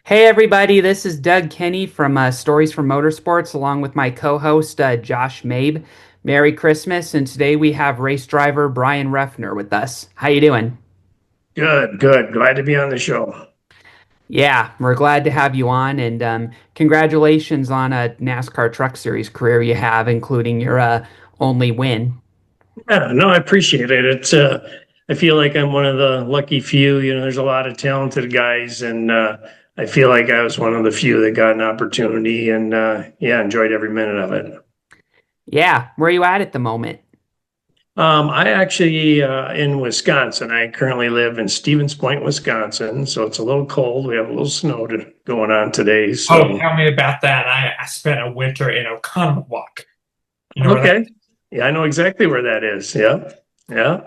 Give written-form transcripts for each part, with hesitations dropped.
Hey everybody, this is Doug Kenney from Stories from Motorsports, along with my co-host Josh Mabe. Merry Christmas, and today we have race driver Bryan Reffner with us. How you doing? Good, good. Glad to be on the show. Yeah, we're glad to have you on, and congratulations on a NASCAR Truck Series career you have, including your only win. Yeah, no, I appreciate it. I feel like I'm one of the lucky few. There's a lot of talented guys, and I feel like I was one of the few that got an opportunity, and yeah, enjoyed every minute of it. Yeah, where are you at the moment? I actually in Wisconsin. I currently live in Stevens Point, Wisconsin, so it's a little cold. We have a little snow going on today. Oh, So tell me about that. I spent a winter in Oconomowoc. You know where that? okay, yeah, I know exactly where that is. Yeah, yeah,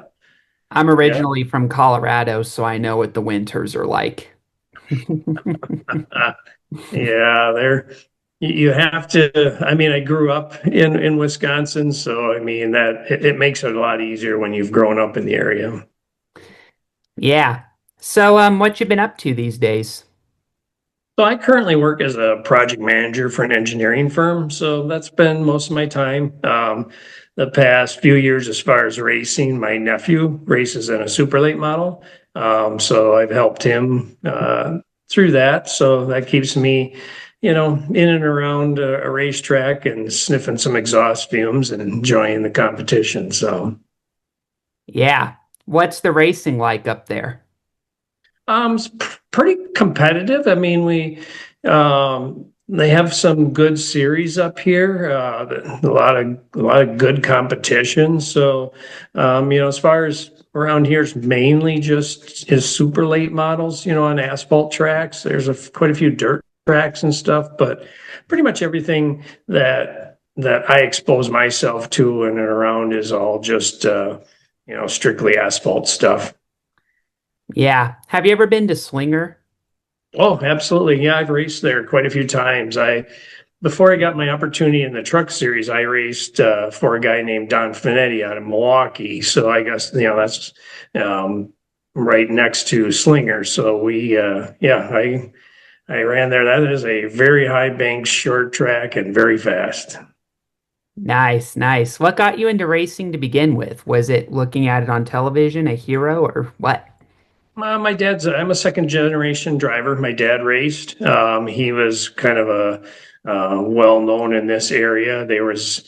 I'm yeah. originally from Colorado, so I know what the winters are like. Yeah, you have to. I mean, I grew up in Wisconsin, so I mean that it makes it a lot easier when you've grown up in the area. Yeah. So, what you been up to these days? So I currently work as a project manager for an engineering firm, so that's been most of my time. The past few years, as far as racing, my nephew races in a super late model, so I've helped him through that. So that keeps me, in and around a racetrack and sniffing some exhaust fumes and enjoying the competition. So. Yeah. What's the racing like up there? It's pretty competitive. I mean, they have some good series up here. A lot of good competition. So, as far as around here, it's mainly just is super late models. On asphalt tracks. There's quite a few dirt tracks and stuff, but pretty much everything that I expose myself to and around is all just strictly asphalt stuff. Yeah. Have you ever been to Slinger? Oh, absolutely. Yeah, I've raced there quite a few times. Before I got my opportunity in the truck series, I raced for a guy named Don Finetti out of Milwaukee. So I guess, that's um, right next to Slinger. So I ran there. That is a very high bank, short track, and very fast. Nice, nice. What got you into racing to begin with? Was it looking at it on television, a hero, or what? I'm a second generation driver. My dad raced. He was kind of a well known in this area. There was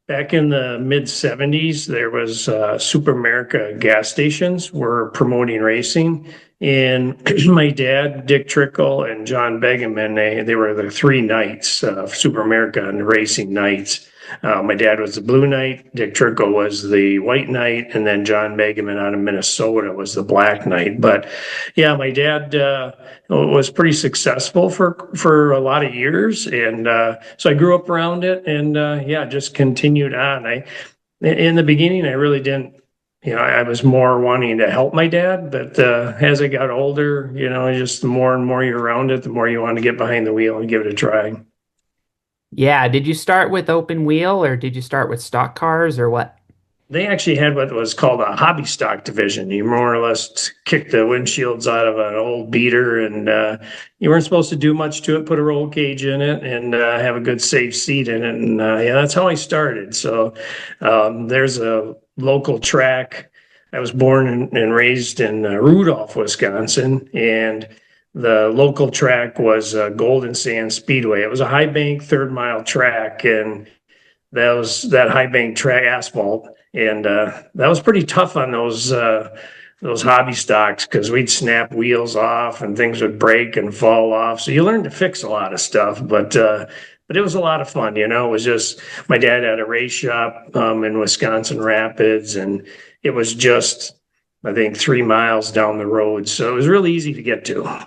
back in the mid 70s, there was Super America gas stations were promoting racing. And my dad, Dick Trickle, and John Begeman, they were the three knights of Super America and the racing knights. My dad was the Blue Knight, Dick Trickle was the White Knight, and then John Begeman out of Minnesota was the Black Knight. But yeah, my dad was pretty successful for a lot of years, and so I grew up around it, and yeah, just continued on. In the beginning, I really didn't. I was more wanting to help my dad, but as I got older, just the more and more you're around it, the more you want to get behind the wheel and give it a try. Yeah. Did you start with open wheel or did you start with stock cars or what? They actually had what was called a hobby stock division. You more or less kick the windshields out of an old beater, and you weren't supposed to do much to it. Put a roll cage in it, and have a good safe seat in it. And yeah, that's how I started. So there's a local track. I was born and raised in Rudolph, Wisconsin, and the local track was Golden Sand Speedway. It was a high bank third mile track, and that high bank track asphalt, and that was pretty tough on those hobby stocks because we'd snap wheels off and things would break and fall off. So you learned to fix a lot of stuff, but it was a lot of fun. It was just my dad had a race shop in Wisconsin Rapids, and it was just I think 3 miles down the road, so it was really easy to get to.